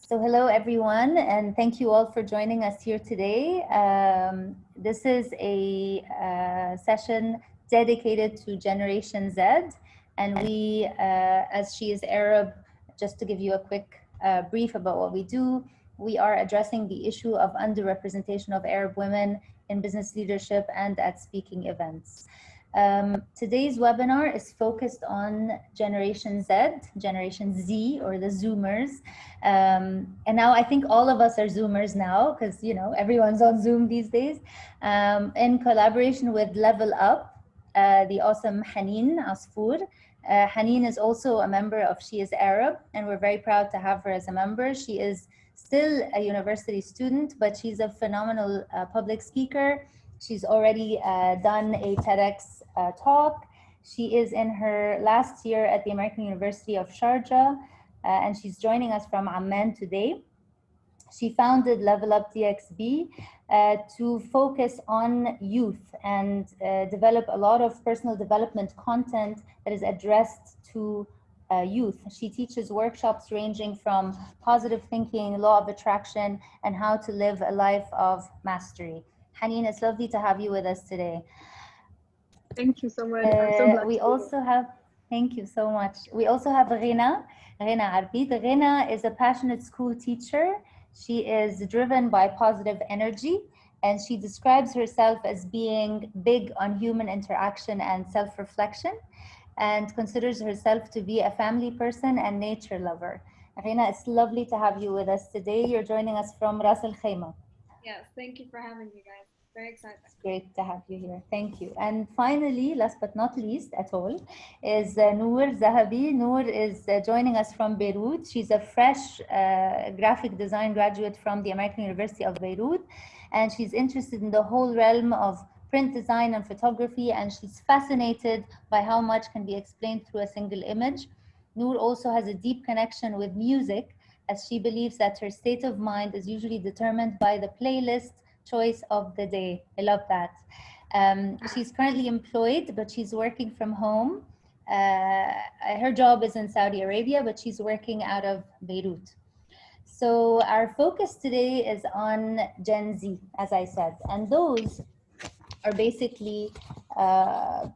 So hello everyone, and thank you all for joining us here today. This is a session dedicated to Generation Z, and we, as she is Arab, just to give you a quick brief about what we do, we are addressing the issue of underrepresentation of Arab women in business leadership and at speaking events. Today's webinar is focused on Generation Z, Generation Z, or the Zoomers. And now I think all of us are Zoomers now because, you know, everyone's on Zoom these days. In collaboration with Level-Up, the awesome Haneen Asfour. Haneen is also a member of She is Arab, and we're very proud to have her as a member. She is still a university student, but she's a phenomenal public speaker. She's already done a TEDx talk. She is in her last year at the American University of Sharjah, and she's joining us from Amman today. She founded Level-Up DXB to focus on youth and develop a lot of personal development content that is addressed to youth. She teaches workshops ranging from positive thinking, law of attraction, and how to live a life of mastery. Haneen, it's lovely to have you with us today. Thank you so much. I'm so glad we also have, thank you so much. We also have Rina Arbid. Rina is a passionate school teacher. She is driven by positive energy, and she describes herself as being big on human interaction and self-reflection, and considers herself to be a family person and nature lover. Rina, it's lovely to have you with us today. You're joining us from Ras Al Khaimah. Yes, thank you for having me, guys. Very excited. It's great to have you here. Thank you. And finally, last but not least at all, is Noor Zahabi. Noor is joining us from Beirut. She's a fresh graphic design graduate from the American University of Beirut, and she's interested in the whole realm of print design and photography, and she's fascinated by how much can be explained through a single image. Noor also has a deep connection with music, as she believes that her state of mind is usually determined by the playlist choice of the day. I love that. She's currently employed, but she's working from home. Her job is in Saudi Arabia, but she's working out of Beirut. So our focus today is on Gen Z, as I said, and those are basically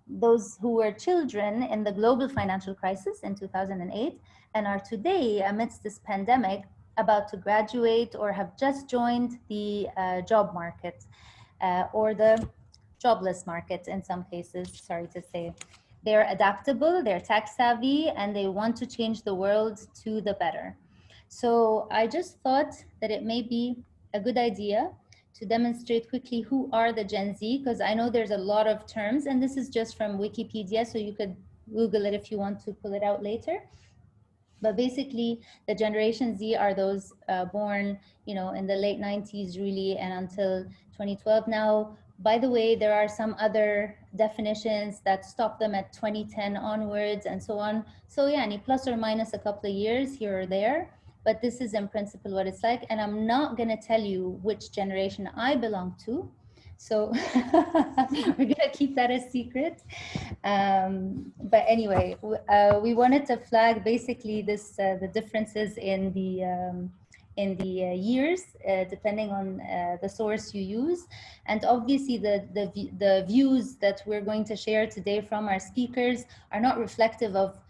those who were children in the global financial crisis in 2008 and are today, amidst this pandemic, about to graduate or have just joined the job market or the jobless market in some cases, sorry to say. They're adaptable, they're tech savvy, and they want to change the world to the better. So I just thought that it may be a good idea to demonstrate quickly who are the Gen Z, because I know there's a lot of terms, and this is just from Wikipedia, so you could Google it if you want to pull it out later. But basically, the Generation Z are those born, you know, in the late 90s, really, and until 2012. Now, by the way, there are some other definitions that stop them at 2010 onwards and so on. So yeah, plus or minus a couple of years here or there. But this is in principle what it's like. And I'm not going to tell you which generation I belong to. So we're going to keep that a secret. But anyway, we wanted to flag basically this the differences in the years, depending on the source you use. And obviously the views that we're going to share today from our speakers are not reflective of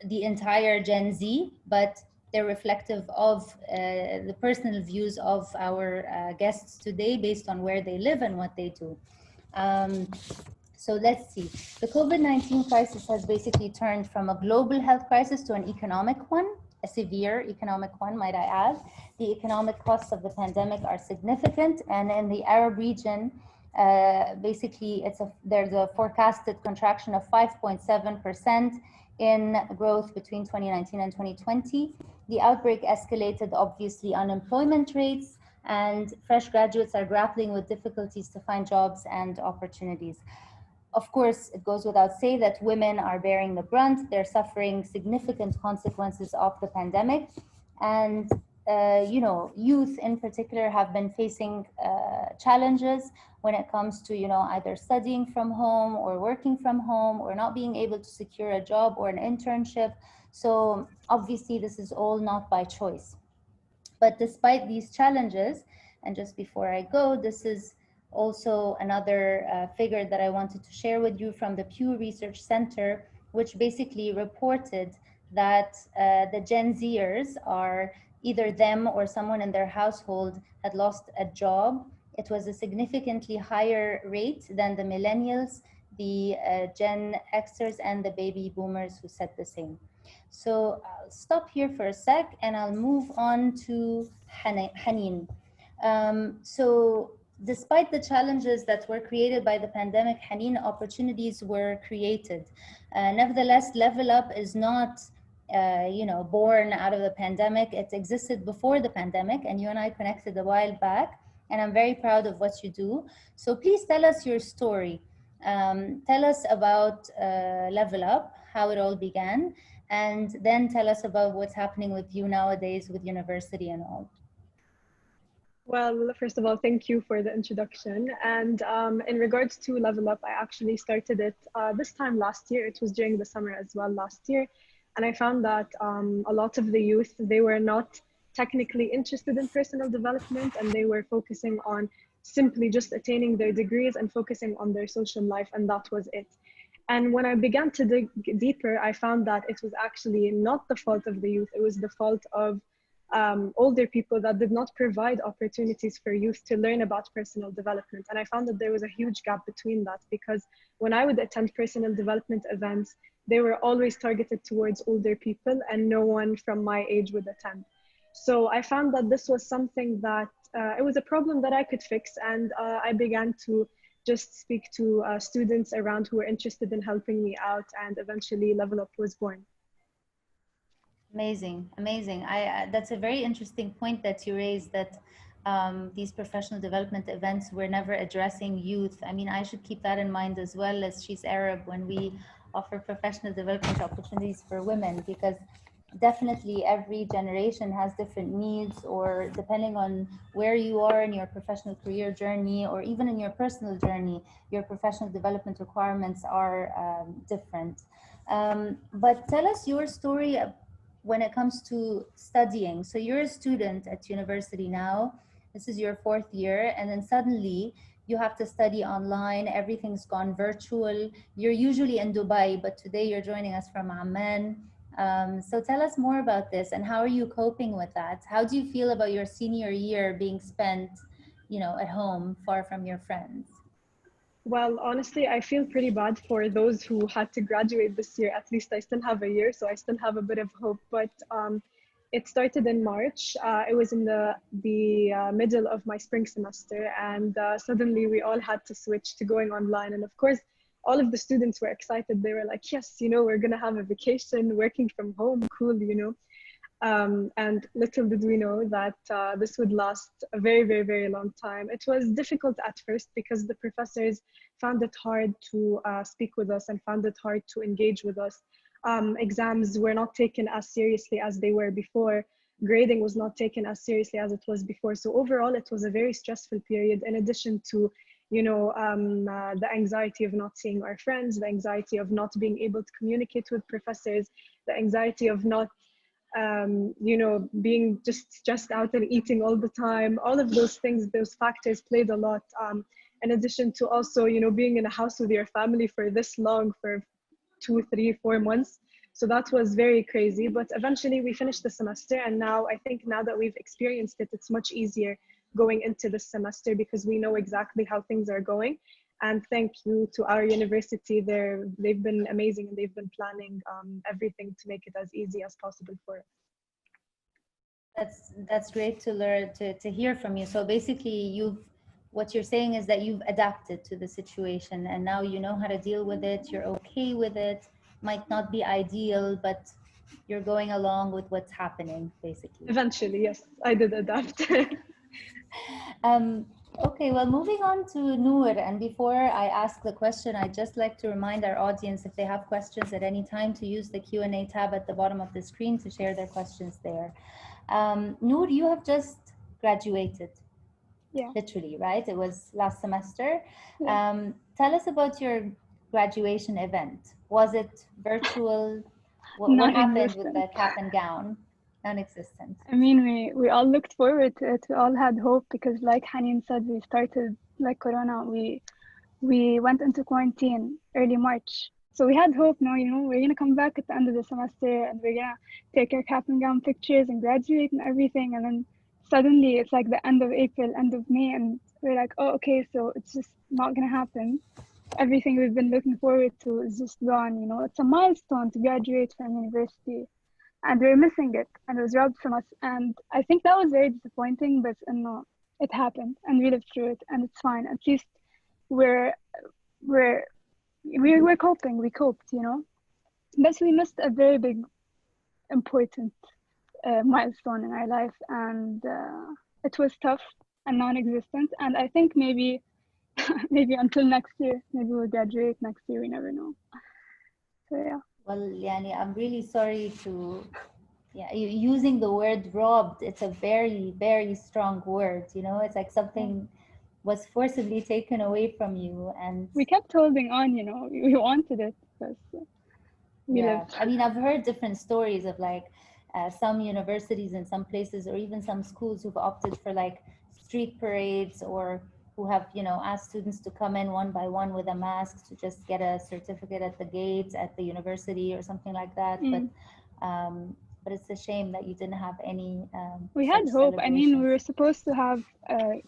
the entire Gen Z, but they're reflective of the personal views of our guests today based on where they live and what they do. So let's see. The COVID-19 crisis has basically turned from a global health crisis to an economic one, a severe economic one, might I add. The economic costs of the pandemic are significant, and in the Arab region, basically there's a forecasted contraction of 5.7% in growth between 2019 and 2020. The outbreak escalated, obviously, unemployment rates, and fresh graduates are grappling with difficulties to find jobs and opportunities. Of course, it goes without saying that women are bearing the brunt. They're suffering significant consequences of the pandemic. And, you know, youth in particular have been facing challenges when it comes to, you know, either studying from home or working from home or not being able to secure a job or an internship. So obviously this is all not by choice. But despite these challenges, and just before I go, this is also another figure that I wanted to share with you from the Pew Research Center, which basically reported that the GenZ'ers are either them or someone in their household had lost a job. It was a significantly higher rate than the millennials, the Gen Xers, and the baby boomers who said the same. So I'll stop here for a sec and I'll move on to Haneen. So despite the challenges that were created by the pandemic, Haneen, opportunities were created. Nevertheless, Level Up is not born out of the pandemic. It existed before the pandemic, and you and I connected a while back, and I'm very proud of what you do. So please tell us your story. Tell us about Level Up, how it all began, and then tell us about what's happening with you nowadays with university and all. Well, first of all, thank you for the introduction. And in regards to Level Up, I actually started it this time last year. It was during the summer as well last year. And I found that a lot of the youth, they were not technically interested in personal development, and they were focusing on simply just attaining their degrees and focusing on their social life, and that was it. And when I began to dig deeper, I found that it was actually not the fault of the youth, it was the fault of older people that did not provide opportunities for youth to learn about personal development. And I found that there was a huge gap between that, because when I would attend personal development events, they were always targeted towards older people and no one from my age would attend. So I found that this was something that it was a problem that I could fix, and I began to just speak to students around who were interested in helping me out, and eventually Level Up was born. Amazing, amazing. That's a very interesting point that you raised, that these professional development events were never addressing youth. I mean, I should keep that in mind as well, as she's Arab, when we offer professional development opportunities for women, because definitely every generation has different needs, or depending on where you are in your professional career journey, or even in your personal journey, your professional development requirements are different. But tell us your story when it comes to studying. So you're a student at university now, this is your 4th year, and then suddenly you have to study online, everything's gone virtual. You're usually in Dubai, but today you're joining us from Amman. So tell us more about this, and how are you coping with that? How do you feel about your senior year being spent, at home, far from your friends? Well, honestly, I feel pretty bad for those who had to graduate this year. At least I still have a year, so I still have a bit of hope. But it started in March. It was in the middle of my spring semester, and suddenly we all had to switch to going online. And of course, all of the students were excited. They were like, yes, we're going to have a vacation, working from home, cool, and little did we know that this would last a very, very, very long time. It was difficult at first because the professors found it hard to speak with us and found it hard to engage with us. Exams were not taken as seriously as they were before. Grading was not taken as seriously as it was before. So overall, it was a very stressful period, in addition to the anxiety of not seeing our friends, the anxiety of not being able to communicate with professors, the anxiety of not being just stressed out and eating all the time. All of those things, those factors played a lot. In addition to also, being in a house with your family for this long, for 2, 3, 4 months. So that was very crazy, but eventually we finished the semester. And now I think now that we've experienced it, it's much easier going into this semester because we know exactly how things are going. And thank you to our university. They've been amazing, and they've been planning everything to make it as easy as possible for us. That's great to learn, to hear from you. So basically, what you're saying is that you've adapted to the situation, and now you know how to deal with it. You're okay with it. Might not be ideal, but you're going along with what's happening, basically. Eventually, yes, I did adapt. Okay, well, moving on to Noor, and before I ask the question, I'd just like to remind our audience, if they have questions at any time, to use the Q&A tab at the bottom of the screen to share their questions there. Noor, you have just graduated. Yeah. Literally, right? It was last semester. Yeah. Tell us about your graduation event. Was it virtual? What happened with the cap and gown? Non-existent. I mean, we all looked forward to it. We all had hope because, like Haneen said, we started like Corona. We went into quarantine early March. So we had hope, no, we're gonna come back at the end of the semester and we're gonna take our cap and gown pictures and graduate and everything. And then suddenly it's like the end of April, end of May, and we're like, oh, okay, so it's just not gonna happen. Everything we've been looking forward to is just gone, It's a milestone to graduate from university. And we're missing it, and it was robbed from us. And I think that was very disappointing, but no, it happened, and we lived through it, and it's fine. At least we're we're we're coping. We coped, But we missed a very big, important milestone in our life, and it was tough and non-existent. And I think maybe maybe until next year, maybe we'll graduate next year. We never know. So yeah. Well, Yani, I'm really sorry to, using the word robbed. It's a very, very strong word. It's like something was forcibly taken away from you, and we kept holding on. We wanted it, but we lived. I mean, I've heard different stories of like some universities in some places, or even some schools who've opted for like street parades, or who have asked students to come in one by one with a mask to just get a certificate at the gate at the university or something like that. But it's a shame that you didn't have any we had hope. I mean, we were supposed to have a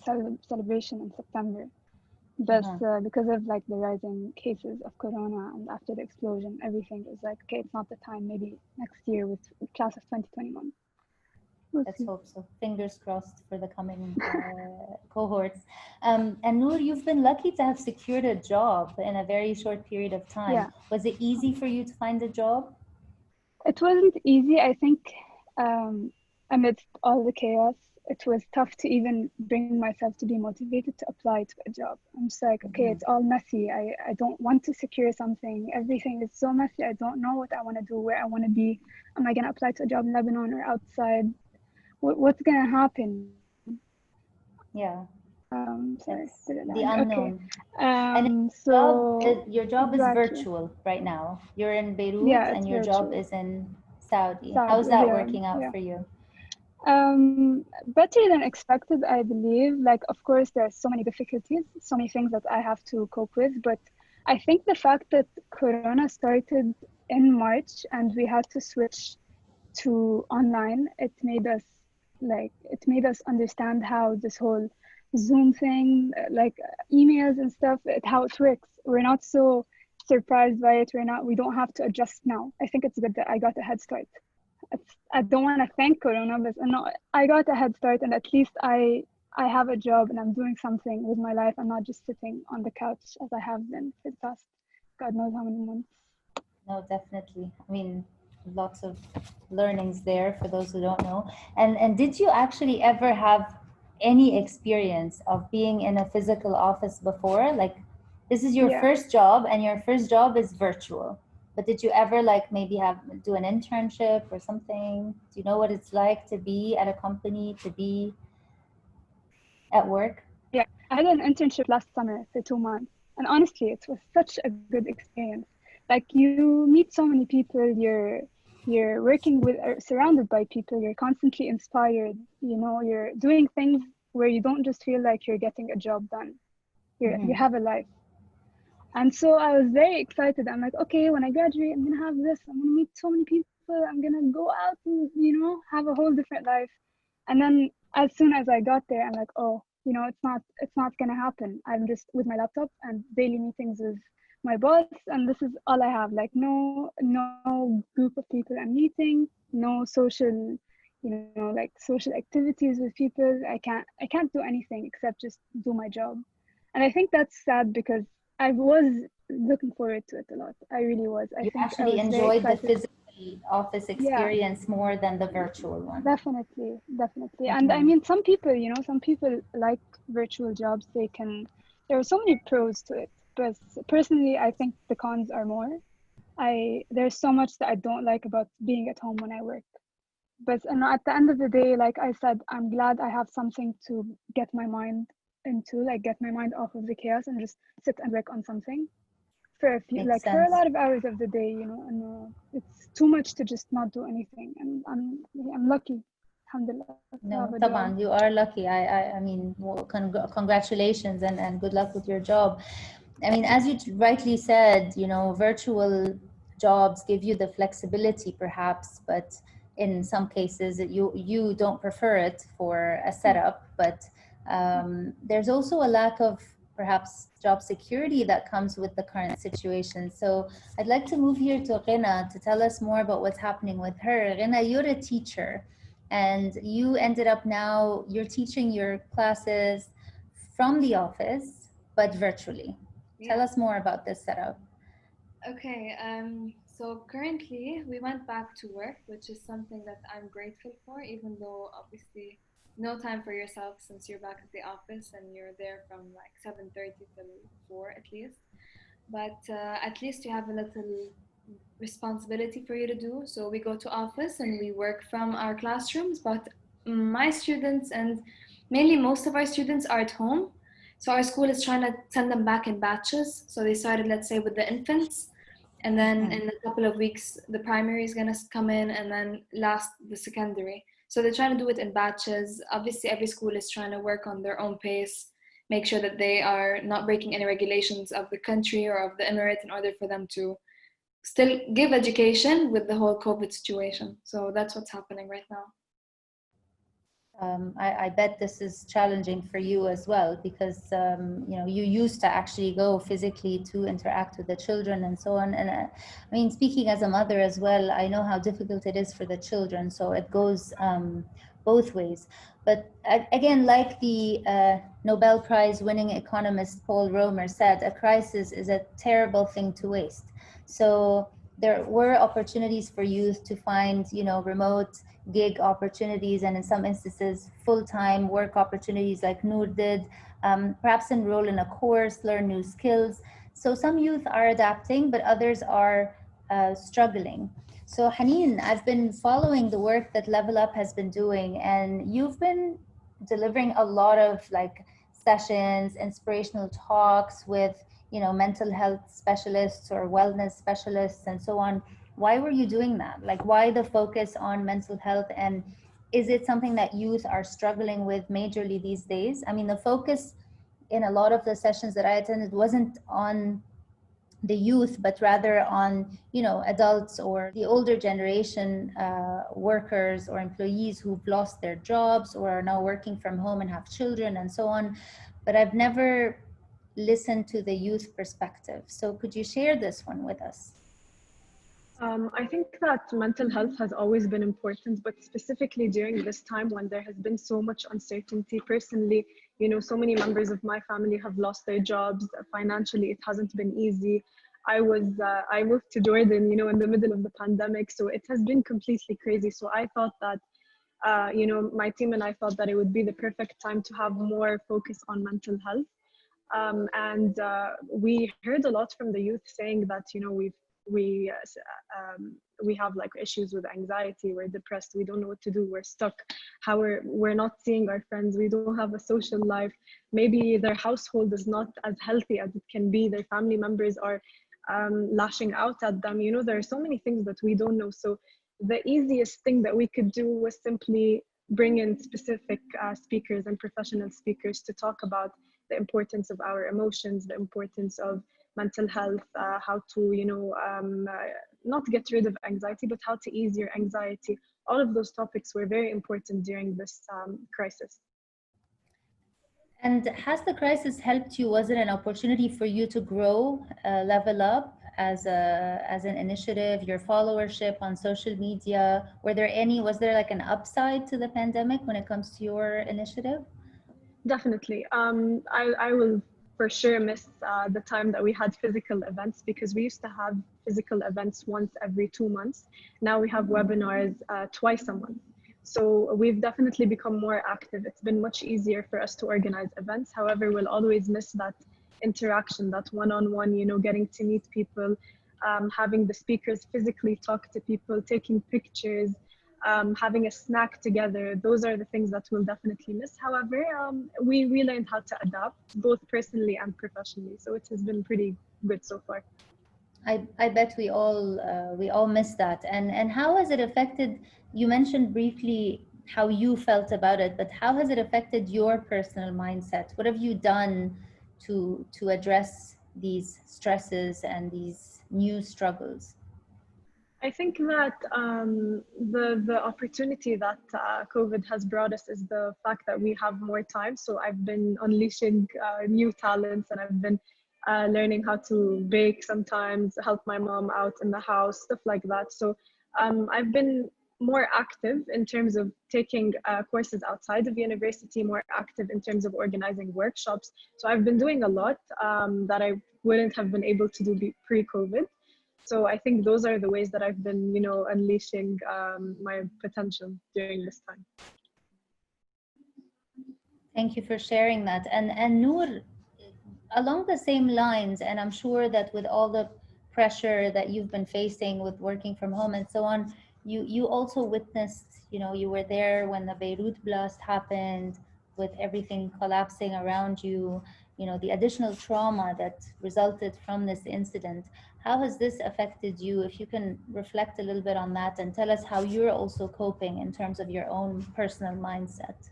celebration in September, but because of like the rising cases of Corona and after the explosion, everything was like, okay, it's not the time. Maybe next year with class of 2021. Let's hope so. Fingers crossed for the coming cohorts. And Noor, you've been lucky to have secured a job in a very short period of time. Yeah. Was it easy for you to find a job? It wasn't easy. I think amidst all the chaos, it was tough to even bring myself to be motivated to apply to a job. I'm just like, okay, it's all messy. I don't want to secure something. Everything is so messy. I don't know what I want to do, where I want to be. Am I going to apply to a job in Lebanon or outside? What's going to happen? Yeah. Sorry. The unknown. Okay. And so your job is virtual right now. You're in Beirut, and your job is in Saudi. How's that working out for you? Better than expected, I believe. Like, of course, there are so many difficulties, so many things that I have to cope with. But I think the fact that Corona started in March and we had to switch to online, it made us understand how this whole Zoom thing, like emails and stuff, how it works. We're not so surprised by it. We don't have to adjust now. I think it's good that I got a head start. I don't want to thank Corona, but no, I got a head start, and at least I have a job and I'm doing something with my life. I'm not just sitting on the couch as I have been for the past God knows how many months. No, definitely. I mean, lots of learnings there for those who don't know. And did you actually ever have any experience of being in a physical office before? Like, this is your first job, and your first job is virtual. But did you ever like maybe do an internship or something? Do you know what it's like to be at a company, to be at work? Yeah, I had an internship last summer for 2 months. And honestly, it was such a good experience. Like, you meet so many people, you're working with, surrounded by people, you're constantly inspired, you're doing things where you don't just feel like you're getting a job done. You have a life. And so I was very excited. I'm like, okay, when I graduate, I'm gonna have this. I'm gonna meet so many people. I'm gonna go out and, have a whole different life. And then as soon as I got there, I'm like, oh, it's not gonna happen. I'm just with my laptop and daily meetings with my boss, and this is all I have. Like, no group of people I'm meeting, no social, like social activities with people. I can't do anything except just do my job. And I think that's sad because I was looking forward to it a lot. I really was. I think actually enjoyed the physical office experience more than the virtual one. Definitely. And I mean, some people like virtual jobs. There are so many pros to it, but personally, I think the cons are more. There's so much that I don't like about being at home when I work. But at the end of the day, like I said, I'm glad I have something to get my mind into, like get my mind off of the chaos and just sit and work on something. for a few, Makes like for a sense. lot of hours of the day, you know, and it's too much to just not do anything. And I'm lucky, alhamdulillah, to No, have a job. Taban, you are lucky. I mean, well, congratulations and good luck with your job. I mean, as you rightly said, you know, virtual jobs give you the flexibility perhaps, but in some cases you don't prefer it for a setup, but there's also a lack of perhaps job security that comes with the current situation. So I'd like to move here to Ghina to tell us more about what's happening with her. Ghina, you're a teacher and you ended up now, you're teaching your classes from the office, but virtually. Tell Yeah. us more about this setup. Okay. So currently we went back to work, which is something that I'm grateful for, even though obviously no time for yourself since you're back at the office and you're there from like 7:30 till 4 at least. But at least you have a little responsibility for you to do. So we go to office and we work from our classrooms, but my students and mainly most of our students are at home. So our school is trying to send them back in batches. So they started, let's say, with the infants, and then in a couple of weeks, the primary is gonna come in, and then last the secondary. So they're trying to do it in batches. Obviously, every school is trying to work on their own pace, make sure that they are not breaking any regulations of the country or of the emirate in order for them to still give education with the whole COVID situation. So that's what's happening right now. I bet this is challenging for you as well because you know, you used to actually go physically to interact with the children and so on. And I mean, speaking as a mother as well, I know how difficult it is for the children. So it goes both ways. But again, like the Nobel Prize-winning economist Paul Romer said, a crisis is a terrible thing to waste. So there were opportunities for youth to find, you know, remote gig opportunities and in some instances full-time work opportunities like Noor did, perhaps enroll in a course, learn new skills. So some youth are adapting, but others are struggling. So Haneen, I've been following the work that Level Up has been doing, and you've been delivering a lot of like sessions, inspirational talks with, you know, mental health specialists or wellness specialists and so on. Why were you doing that? Like, why the focus on mental health? And is it something that youth are struggling with majorly these days? I mean, the focus in a lot of the sessions that I attended wasn't on the youth, but rather on, you know, adults or the older generation workers or employees who've lost their jobs or are now working from home and have children and so on. But I've never listened to the youth perspective. So could you share this one with us? I think that mental health has always been important, but specifically during this time when there has been so much uncertainty. Personally, you know, so many members of my family have lost their jobs. Financially, it hasn't been easy. I moved to Jordan, you know, in the middle of the pandemic, so it has been completely crazy. So I thought that, you know, my team and I thought that it would be the perfect time to have more focus on mental health. And we heard a lot from the youth saying that, you know, we we have like issues with anxiety, we're depressed, we don't know what to do, we're stuck, how we're not seeing our friends, we don't have a social life, maybe their household is not as healthy as it can be, their family members are lashing out at them, you know, there are so many things that we don't know. So the easiest thing that we could do was simply bring in specific speakers and professional speakers to talk about the importance of our emotions, the importance of mental health, how to, you know, not get rid of anxiety, but how to ease your anxiety. All of those topics were very important during this crisis. And has the crisis helped you? Was it an opportunity for you to grow, Level Up as an initiative, your followership on social media? Was there like an upside to the pandemic when it comes to your initiative? Definitely. I will for sure miss the time that we had physical events, because we used to have physical events once every 2 months. Now we have webinars twice a month. So we've definitely become more active. It's been much easier for us to organize events. However, we'll always miss that interaction, that one-on-one, you know, getting to meet people, having the speakers physically talk to people, taking pictures, having a snack together. Those are the things that we'll definitely miss. However, we learned how to adapt both personally and professionally. So it has been pretty good so far. I bet we all miss that. And how has it affected, you mentioned briefly how you felt about it, but how has it affected your personal mindset? What have you done to address these stresses and these new struggles? I think that the opportunity that COVID has brought us is the fact that we have more time. So I've been unleashing new talents, and I've been learning how to bake sometimes, help my mom out in the house, stuff like that. So I've been more active in terms of taking courses outside of university, more active in terms of organizing workshops. So I've been doing a lot that I wouldn't have been able to do pre-COVID. So I think those are the ways that I've been, unleashing my potential during this time. Thank you for sharing that. And Noor, along the same lines, and I'm sure that with all the pressure that you've been facing with working from home and so on, you also witnessed, you were there when the Beirut blast happened, with everything collapsing around you, the additional trauma that resulted from this incident. How has this affected you? If you can reflect a little bit on that and tell us how you're also coping in terms of your own personal mindset.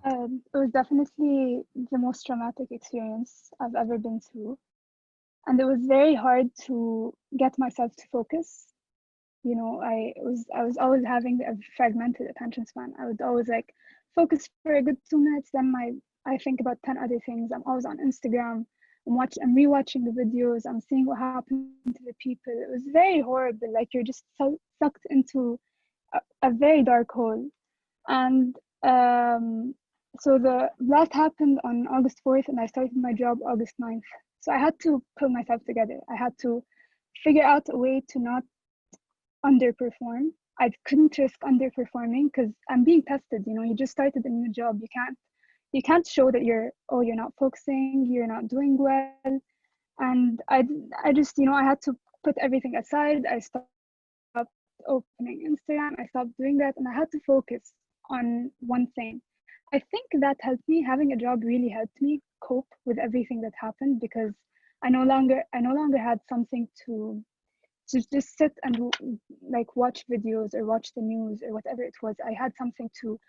It was definitely the most traumatic experience I've ever been through. And it was very hard to get myself to focus. I was always having a fragmented attention span. I would always focus for a good 2 minutes, then I think about 10 other things. I'm always on Instagram. I'm rewatching the videos. I'm seeing what happened to the people. It was very horrible. Like you're just sucked into a very dark hole. And so the blast happened on August 4th, and I started my job August 9th. So I had to pull myself together. I had to figure out a way to not underperform. I couldn't risk underperforming because I'm being tested. You just started a new job. You can't show that you're not focusing, you're not doing well. And I just, I had to put everything aside. I stopped opening Instagram. I stopped doing that, and I had to focus on one thing. I think that helped me. Having a job really helped me cope with everything that happened, because I no longer had something to just sit and watch videos or watch the news or whatever it was. I had something to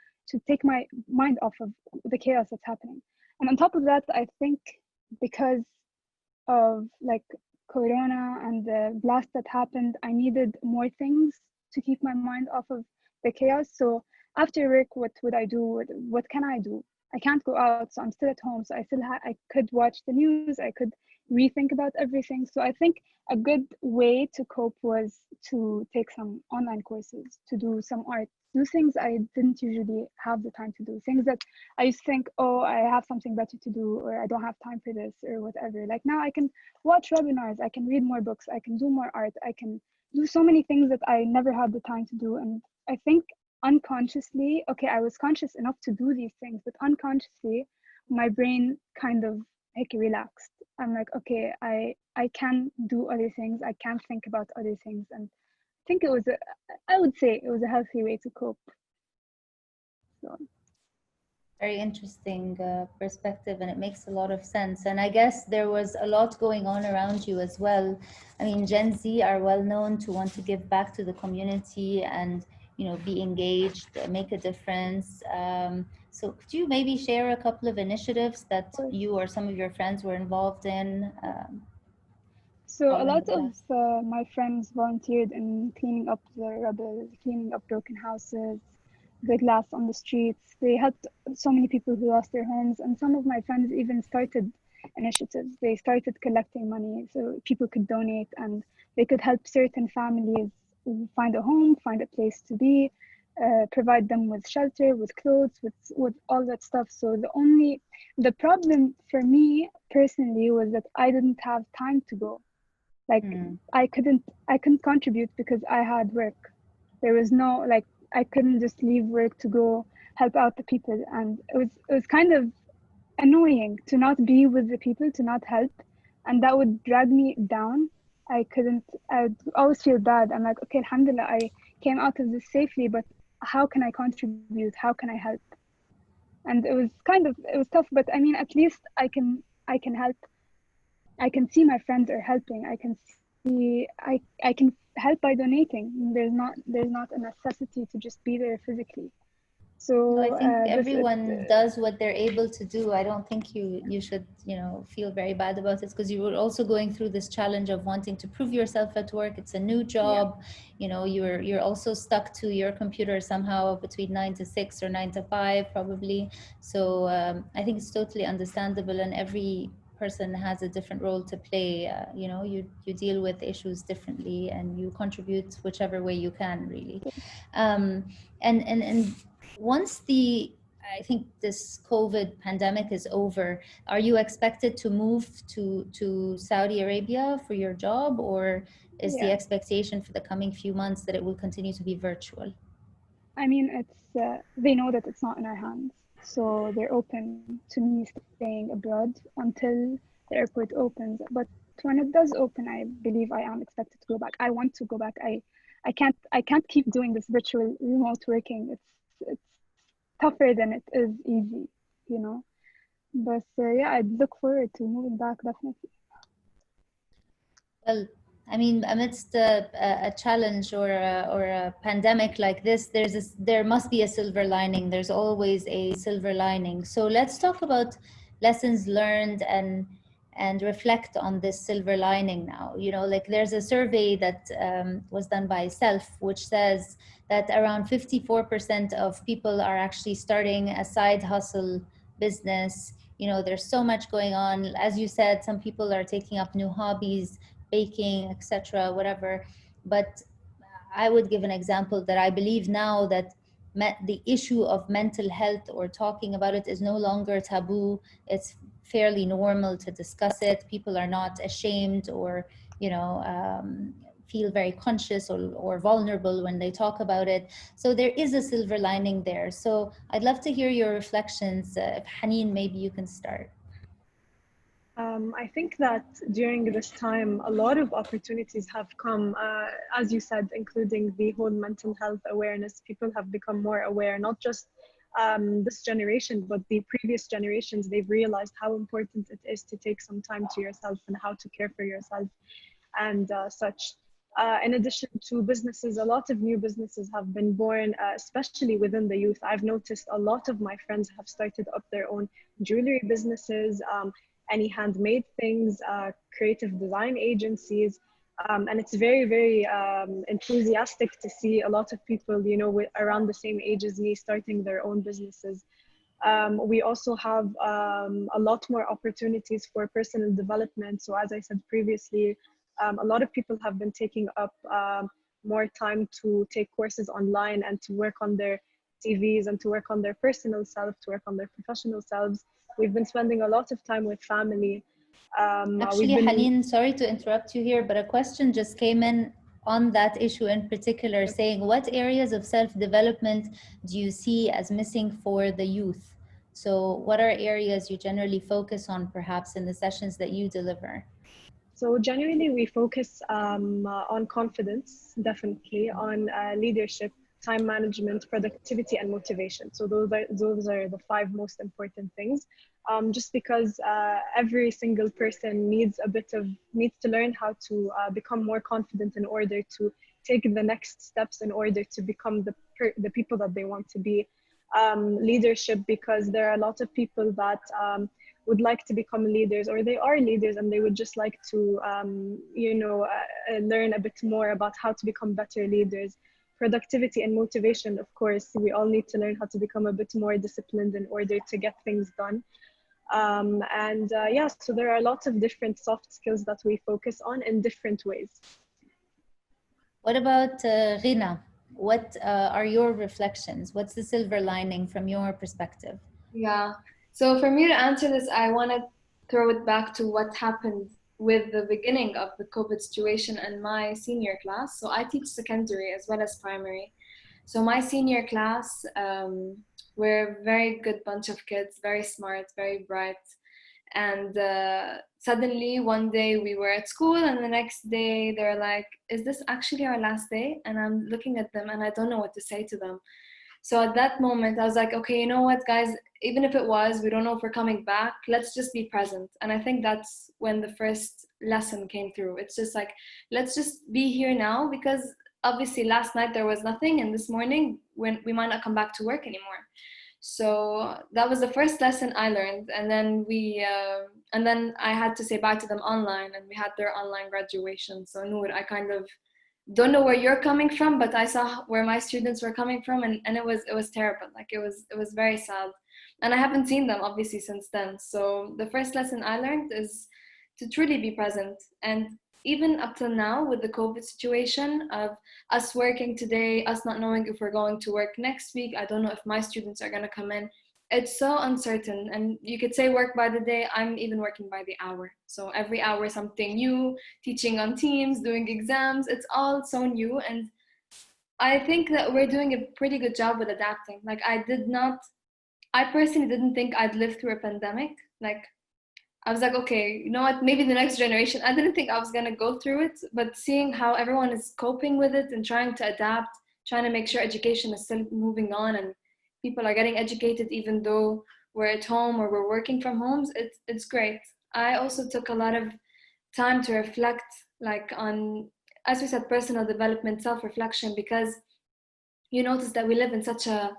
take my mind off of the chaos that's happening. And on top of that, I think because of Corona and the blast that happened, I needed more things to keep my mind off of the chaos. So after work, what would I do? What can I do? I can't go out, so I'm still at home. So I could watch the news. I could rethink about everything. So I think a good way to cope was to take some online courses, to do some art, do things I didn't usually have the time to do, things that I used to think, oh, I have something better to do, or I don't have time for this, or whatever. Like now I can watch webinars, I can read more books, I can do more art, I can do so many things that I never had the time to do. And I think unconsciously, okay, I was conscious enough to do these things, but unconsciously, my brain kind of relaxed. I'm like, okay, I can do other things, I can think about other things. And I think I would say it was a healthy way to cope. So. Very interesting perspective, and it makes a lot of sense. And I guess there was a lot going on around you as well. I mean, Gen Z are well known to want to give back to the community and be engaged, make a difference. So could you maybe share a couple of initiatives that you or some of your friends were involved in? So a lot of my friends volunteered in cleaning up the rubble, cleaning up broken houses, the glass on the streets. They helped so many people who lost their homes, and some of my friends even started initiatives. They started collecting money so people could donate, and they could help certain families find a home, find a place to be, provide them with shelter, with clothes, with all that stuff. So the problem for me personally was that I didn't have time to go. I couldn't contribute because I had work. There was no I couldn't just leave work to go help out the people, and it was kind of annoying to not be with the people, to not help, and that would drag me down. I would always feel bad. I'm like, okay, alhamdulillah, I came out of this safely, but how can I contribute? How can I help? And it was tough, but I mean, at least I can help I can see my friends are helping. I can see I can help by donating. There's not a necessity to just be there physically. No, I So think this it everyone does what they're able to do. I don't think you should, feel very bad about it, because you were also going through this challenge of wanting to prove yourself at work. It's a new yeah. job. You're also stuck to your computer somehow between 9 to 6 or 9 to 5 probably. So I think it's totally understandable, and every person has a different role to play. You deal with issues differently, and you contribute whichever way you can, really. Um, and once I think this COVID pandemic is over, are you expected to move to Saudi Arabia for your job, or is the Yeah. expectation for the coming few months that it will continue to be virtual? I mean, it's they know that it's not in our hands, so they're open to me staying abroad until the airport opens. But when it does open, I believe I am expected to go back. I want to go back. I can't keep doing this virtual remote working. It's tougher than it is easy, you know. But yeah, I'd look forward to moving back definitely. Well, I mean, amidst a challenge or a pandemic like this, there must be a silver lining. There's always a silver lining. So let's talk about lessons learned and reflect on this silver lining now. Like there's a survey that was done by Self, which says that around 54% of people are actually starting a side hustle business. There's so much going on. As you said, some people are taking up new hobbies, baking, etc., whatever. But I would give an example that I believe now that the issue of mental health or talking about it is no longer taboo. It's fairly normal to discuss it. People are not ashamed or, feel very conscious or vulnerable when they talk about it. So there is a silver lining there. So I'd love to hear your reflections. Haneen, maybe you can start. I think that during this time, a lot of opportunities have come, as you said, including the whole mental health awareness. People have become more aware, not just this generation, but the previous generations. They've realized how important it is to take some time to yourself and how to care for yourself and such. In addition to businesses, a lot of new businesses have been born, especially within the youth. I've noticed a lot of my friends have started up their own jewelry businesses, any handmade things, creative design agencies. And it's very, very enthusiastic to see a lot of people, around the same age as me starting their own businesses. We also have a lot more opportunities for personal development. So as I said previously, a lot of people have been taking up more time to take courses online and to work on their CVs and to work on their personal self, to work on their professional selves. We've been spending a lot of time with family. Actually, Haneen, sorry to interrupt you here, but a question just came in on that issue in particular, saying what areas of self-development do you see as missing for the youth? So what are areas you generally focus on perhaps in the sessions that you deliver? So generally we focus on confidence, definitely, on leadership, time management, productivity, and motivation. So those are the five most important things. Just because every single person needs to learn how to become more confident in order to take the next steps in order to become the people that they want to be. Leadership, because there are a lot of people that would like to become leaders, or they are leaders and they would just like to learn a bit more about how to become better leaders. Productivity and motivation, of course, we all need to learn how to become a bit more disciplined in order to get things done. So there are lots of different soft skills that we focus on in different ways. What about Rina? What are your reflections? What's the silver lining from your perspective? Yeah. So for me to answer this, I want to throw it back to what happened with the beginning of the COVID situation in my senior class. So I teach secondary as well as primary. So my senior class, we're a very good bunch of kids, very smart, very bright. And suddenly one day we were at school, and the next day they're like, is this actually our last day? And I'm looking at them and I don't know what to say to them. So at that moment, I was like, okay, you know what, guys, even if it was, we don't know if we're coming back, let's just be present. And I think that's when the first lesson came through. It's just like, let's just be here now, because obviously last night there was nothing, and this morning when we might not come back to work anymore. So that was the first lesson I learned. And then and then I had to say bye to them online, and we had their online graduation. So Noor, I kind of don't know where you're coming from, but I saw where my students were coming from, and it was terrible. Like it was very sad. And I haven't seen them obviously since then. So the first lesson I learned is to truly be present. And even up till now with the COVID situation of us working today, us not knowing if we're going to work next week, I don't know if my students are going to come in. It's so uncertain. And you could say work by the day, I'm even working by the hour. So every hour something new, teaching on Teams, doing exams, it's all so new. And I think that we're doing a pretty good job with adapting. Like I personally didn't think I'd live through a pandemic. Like I was like, okay, you know what, maybe the next generation. I didn't think I was gonna go through it, but seeing how everyone is coping with it and trying to adapt, trying to make sure education is still moving on and people are getting educated even though we're at home or we're working from homes, it's great. I also took a lot of time to reflect, like on, as we said, personal development, self-reflection, because you notice that we live in such a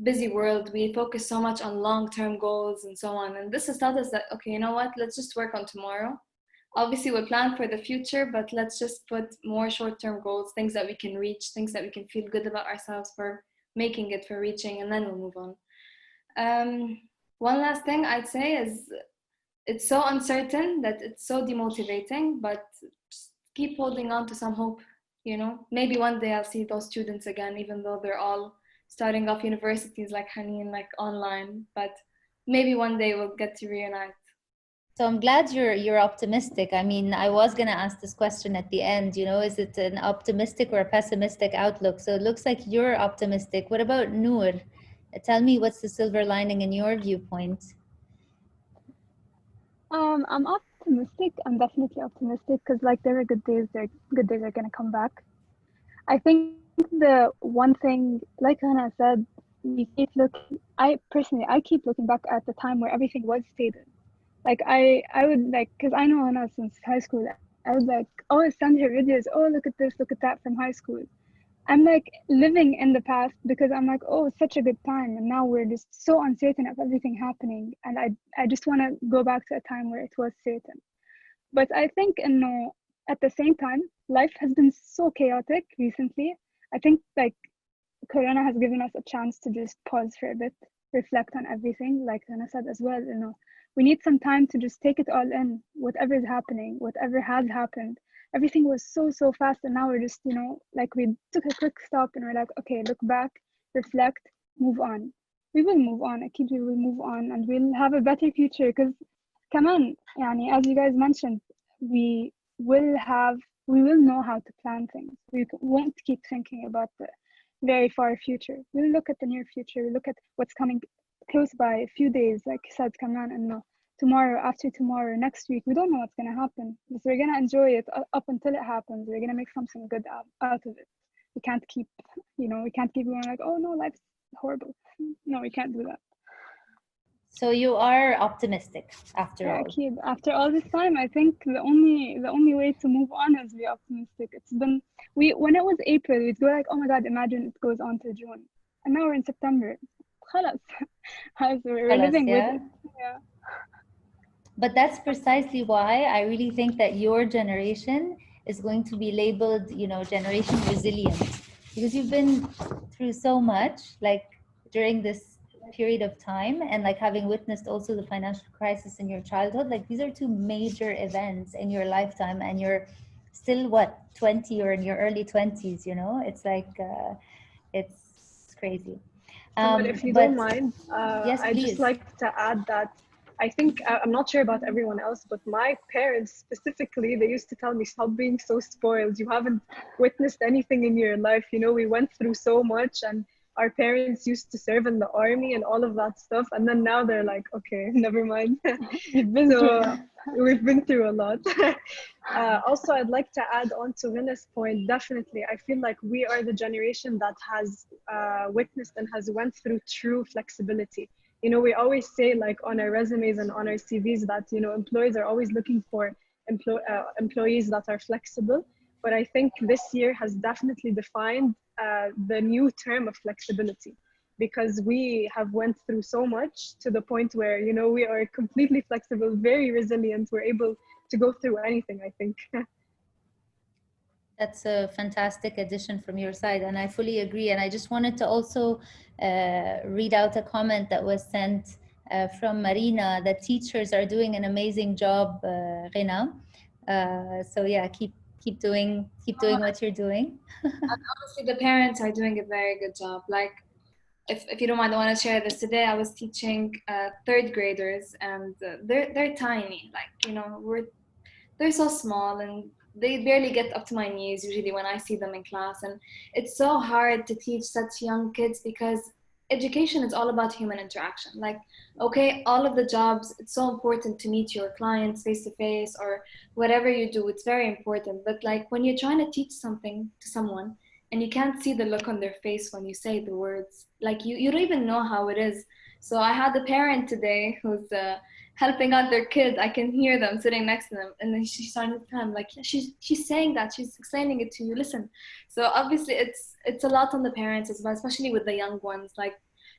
busy world. We focus so much on long-term goals and so on. And this has taught us that, okay, you know what, let's just work on tomorrow. Obviously, we'll plan for the future, but let's just put more short-term goals, things that we can reach, things that we can feel good about ourselves for making it, for reaching, and then we'll move on. One last thing I'd say is it's so uncertain that it's so demotivating, but just keep holding on to some hope, you know? Maybe one day I'll see those students again, even though they're all starting off universities like Haneen, like online, but maybe one day we'll get to reunite. So I'm glad you're optimistic. I mean, I was gonna ask this question at the end, you know, is it an optimistic or a pessimistic outlook? So it looks like you're optimistic. What about Noor? Tell me what's the silver lining in your viewpoint? I'm optimistic. I'm definitely optimistic because like there are good days. Good days are gonna come back. I think the one thing, like Hannah said, we keep looking. I keep looking back at the time where everything was stable. Like I would like, because I know Hannah since high school. I would like always send her videos. Oh, look at this, look at that from high school. I'm like living in the past because I'm like, oh, it's such a good time, and now we're just so uncertain of everything happening, and I just want to go back to a time where it was certain. But I think, at the same time, life has been so chaotic recently. I think like Corona has given us a chance to just pause for a bit, reflect on everything. Like Hannah said as well, we need some time to just take it all in, whatever is happening, whatever has happened. Everything was so fast, and now we're just, like we took a quick stop and we're like, okay, look back, reflect, move on. We will move on. Akid, we will move on, and we'll have a better future. Because, come on, yani, as you guys mentioned, we will know how to plan things. We won't keep thinking about the very far future. We'll look at the near future. We'll look at what's coming close by, a few days, like you said, Kaman, and tomorrow, after tomorrow, next week. We don't know what's going to happen, but we're going to enjoy it up until it happens. We're going to make something good out of it. We can't keep, we can't keep going like, oh no, life's horrible. No, we can't do that. So you are optimistic after all. Kid, after all this time, I think the only way to move on is be optimistic. It's been, when it was April, we'd go like, oh my God, imagine it goes on to June. And now we're in September. Khalas. We're living with it. Yeah. But that's precisely why I really think that your generation is going to be labeled, generation resilient, because you've been through so much, like during this period of time, and like having witnessed also the financial crisis in your childhood. Like these are two major events in your lifetime, and you're still 20 or in your early 20s, it's like it's crazy. But if you don't mind, yes, I'd just like to add that I think, I'm not sure about everyone else, but my parents specifically, they used to tell me, stop being so spoiled. You haven't witnessed anything in your life. We went through so much, and our parents used to serve in the army and all of that stuff, and then now they're like, okay, never mind. So we've been through a lot. Also, I'd like to add on to Ghina's point. Definitely, I feel like we are the generation that has witnessed and has went through true flexibility. You know, we always say like on our resumes and on our CVs that, you know, employers are always looking for employees that are flexible. But I think this year has definitely defined the new term of flexibility, because we have went through so much to the point where, you know, we are completely flexible, very resilient. We're able to go through anything, I think. That's a fantastic addition from your side, and I fully agree. And I just wanted to also read out a comment that was sent from Marina, that teachers are doing an amazing job, Rina. So yeah, keep doing what you're doing. Honestly, the parents are doing a very good job. Like, if you don't mind, I want to share this. Today I was teaching third graders, and they're tiny. Like, you know, they're so small, and they barely get up to my knees usually when I see them in class. And it's so hard to teach such young kids, because education is all about human interaction. Like, okay, all of the jobs, it's so important to meet your clients face to face, or whatever you do, it's very important. But like, when you're trying to teach something to someone and you can't see the look on their face when you say the words, like you don't even know how it is. So I had a parent today who's helping out their kid. I can hear them sitting next to them, and then she started to tell him, like, she's saying that, she's explaining it to you, listen. So obviously it's a lot on the parents as well, especially with the young ones. Like,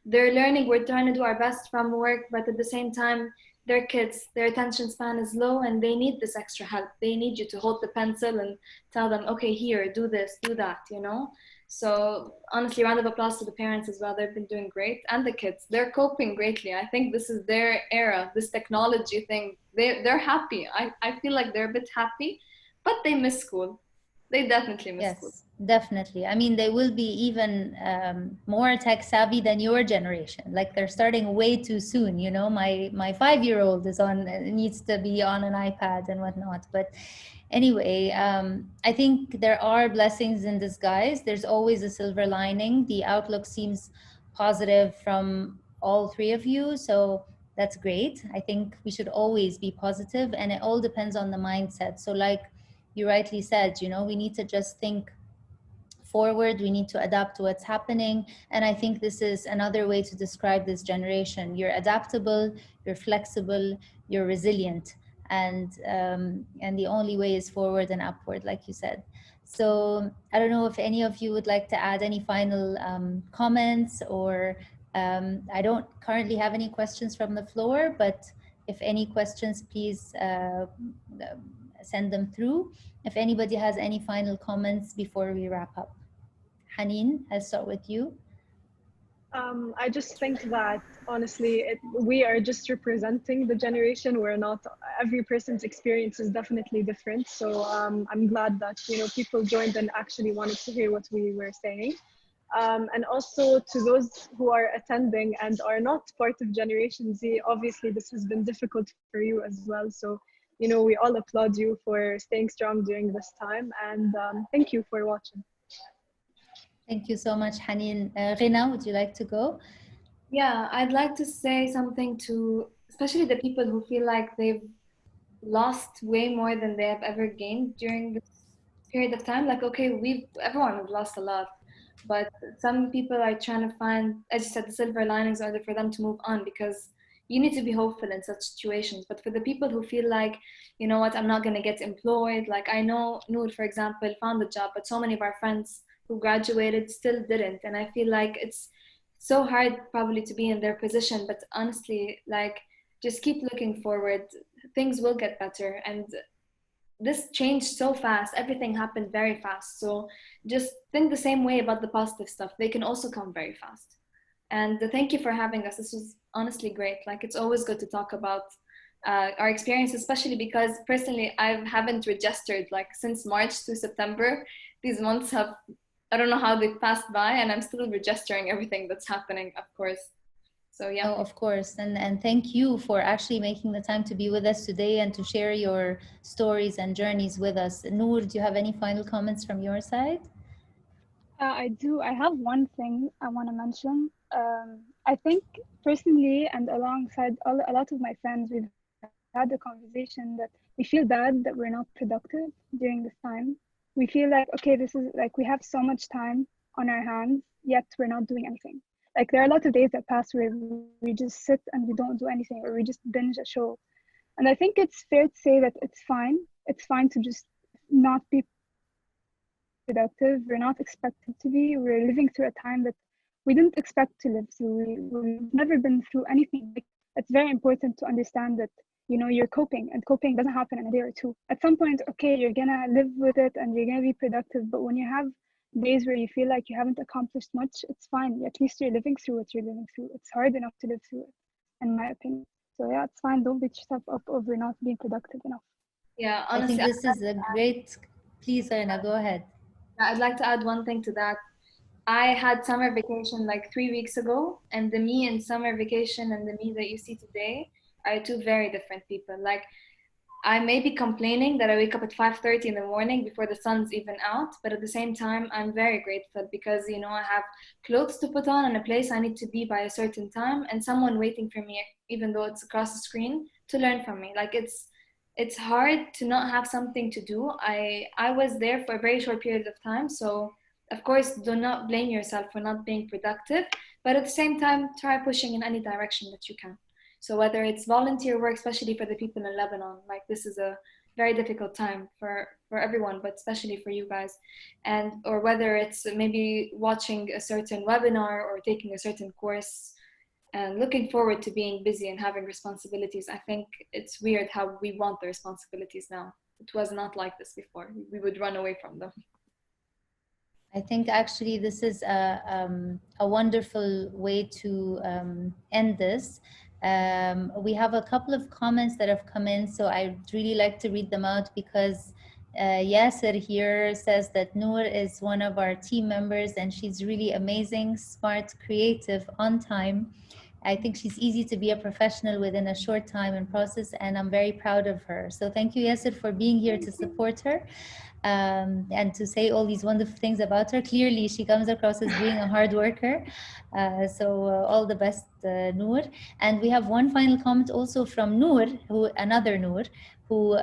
they're learning, we're trying to do our best from work, but at the same time, they're kids, their attention span is low, and they need this extra help. They need you to hold the pencil and tell them, okay, here, do this, do that, you know. So honestly, round of applause to the parents as well. They've been doing great, and the kids, they're coping greatly. I think this is their era, this technology thing. They're happy. I feel like they're a bit happy, but they miss school. They definitely miss school. Yes, definitely. I mean, they will be even more tech savvy than your generation. Like, they're starting way too soon. You know, my 5-year-old needs to be on an iPad and whatnot. But anyway, I think there are blessings in disguise. There's always a silver lining. The outlook seems positive from all three of you, so that's great. I think we should always be positive, and it all depends on the mindset. So like you rightly said, you know, we need to just think forward, we need to adapt to what's happening. And I think this is another way to describe this generation. You're adaptable, you're flexible, you're resilient, and the only way is forward and upward, like you said. So I don't know if any of you would like to add any final comments, or I don't currently have any questions from the floor, but if any questions, please send them through. If anybody has any final comments before we wrap up. Haneen, I'll start with you. I just think that honestly, we are just representing the generation. We're not, every person's experience is definitely different. So I'm glad that, you know, people joined and actually wanted to hear what we were saying. And also to those who are attending and are not part of Generation Z, obviously this has been difficult for you as well. So, you know, we all applaud you for staying strong during this time, and thank you for watching. Thank you so much, Haneen. Rina, would you like to go? Yeah, I'd like to say something to especially the people who feel like they've lost way more than they have ever gained during this period of time. Like, okay, everyone has lost a lot, but some people are trying to find, as you said, the silver linings in order for them to move on, because you need to be hopeful in such situations. But for the people who feel like, you know what, I'm not going to get employed, like I know Noor, for example, found a job, but so many of our friends who graduated still didn't. And I feel like it's so hard probably to be in their position, but honestly, like, just keep looking forward. Things will get better. And this changed so fast. Everything happened very fast. So just think the same way about the positive stuff. They can also come very fast. And thank you for having us. This was honestly great. Like, it's always good to talk about our experience, especially because personally, I haven't registered like since March to September. These months have, I don't know how they passed by, and I'm still registering everything that's happening, of course. So yeah. Oh, of course. And thank you for actually making the time to be with us today and to share your stories and journeys with us. Noor, do you have any final comments from your side? I do. I have one thing I want to mention. I think personally, and alongside a lot of my friends, we've had a conversation that we feel bad that we're not productive during this time. We feel like, okay, this is like we have so much time on our hands, yet we're not doing anything. Like there are a lot of days that pass where we just sit and we don't do anything, or we just binge a show. And I think it's fair to say that it's fine. It's fine to just not be productive. We're not expected to be. We're living through a time that we didn't expect to live through. We've never been through anything like this. It's very important to understand that, you're coping, and coping doesn't happen in a day or two. At some point, okay, you're gonna live with it and you're gonna be productive. But when you have days where you feel like you haven't accomplished much, it's fine. At least you're living through what you're living through. It's hard enough to live through it, in my opinion. So yeah, it's fine. Don't beat yourself up over not being productive enough. Yeah, I think honestly, this is a great, please, Arina, go ahead. I'd like to add one thing to that. I had summer vacation like 3 weeks ago, and the me in summer vacation and the me that you see today are two very different people. Like, I may be complaining that I wake up at 5:30 in the morning before the sun's even out, but at the same time, I'm very grateful because, I have clothes to put on and a place I need to be by a certain time and someone waiting for me, even though it's across the screen, to learn from me. Like, it's hard to not have something to do. I was there for a very short period of time, so of course, do not blame yourself for not being productive, but at the same time, try pushing in any direction that you can. So whether it's volunteer work, especially for the people in Lebanon, like this is a very difficult time for everyone, but especially for you guys, and or whether it's maybe watching a certain webinar or taking a certain course and looking forward to being busy and having responsibilities. I think it's weird how we want the responsibilities now. It was not like this before. We would run away from them. I think actually this is a wonderful way to end this. We have a couple of comments that have come in, so I'd really like to read them out because Yasser here says that Noor is one of our team members and she's really amazing, smart, creative, on time. I think she's easy to be a professional within a short time and process, and I'm very proud of her. So thank you, Yasser, for being here to support her. And to say all these wonderful things about her. Clearly, she comes across as being a hard worker. So all the best, Noor. And we have one final comment also from Noor, another Noor, who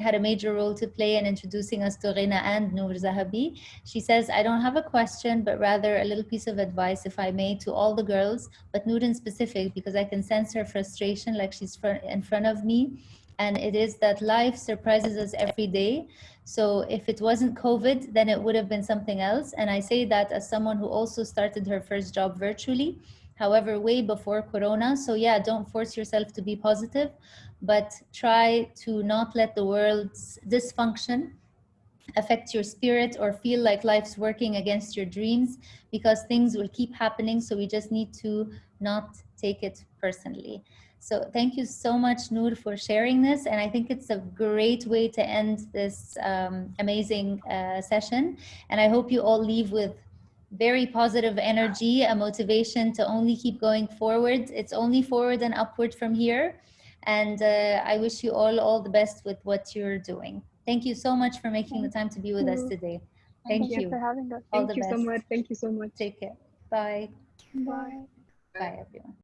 had a major role to play in introducing us to Rina and Noor Zahabi. She says, I don't have a question, but rather a little piece of advice, if I may, to all the girls, but Noor in specific, because I can sense her frustration like she's in front of me. And it is that life surprises us every day. So if it wasn't COVID, then it would have been something else. And I say that as someone who also started her first job virtually, however, way before Corona. So yeah, don't force yourself to be positive, but try to not let the world's dysfunction affect your spirit or feel like life's working against your dreams, because things will keep happening. So we just need to not take it personally. So thank you so much, Noor, for sharing this. And I think it's a great way to end this amazing session. And I hope you all leave with very positive energy, a motivation to only keep going forward. It's only forward and upward from here. And I wish you all the best with what you're doing. Thank you so much for making the time to be with us today. Thank you. For having us. All Thank the you so best. much. Thank you so much. Take care. Bye. Bye. Bye, everyone.